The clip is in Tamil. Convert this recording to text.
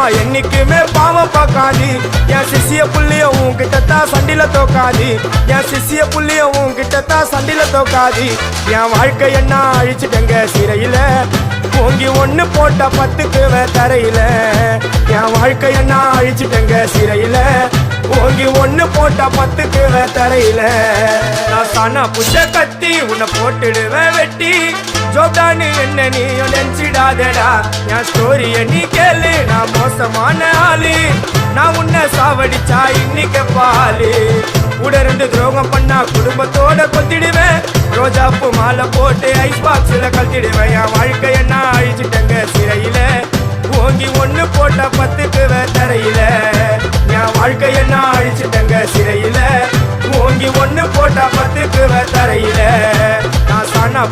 அம்மா என்னைக்குமே பாவம் பார்க்காது என் சிசிய புள்ளிய உன்கிட்டத்தான் சண்டில தோக்காது என் சிசிய புள்ளிய உன்கிட்டத்தான் சண்டில தோக்காது என் வாழ்க்கை என்ன அழிச்சிட்டங்க சிறையில ஓங்கி ஒண்ணு போட்ட 10க்கு தரையில என் வாழ்க்கை என்ன அழிச்சிட்டங்க சிறையில ஓங்கி ஒண்ணு போட்ட 10க்கு தரையில நான் சானா புஷ கத்தி உன்னை போட்டுடுவேன் வெட்டி ஜோப்டானு என்ன நீ நினைச்சிடாதடா என் ஸ்டோரிய நீ கேளு நான் மோசமான ஆளு நான் உன்னை சாவடிச்சா இன்னைக்கு பாலு உடருந்து துரோகம் பண்ணா குடும்பத்தோட கொத்திடுவேன் ரோஜாப்பு மாலை போட்டு ஐஸ் பாக்ஸ்ல கழட்டிடுவேன் என் வாழ்க்கை என்ன அழிச்சிட்டங்க சிறையில ஓங்கி ஒண்ணு போட்ட 10க்கு தரையில என் வாழ்க்கை என்ன அழிச்சிட்டங்க சிறையில ஓங்கி ஒண்ணு போட்ட 10க்கு தரையில நான் சானா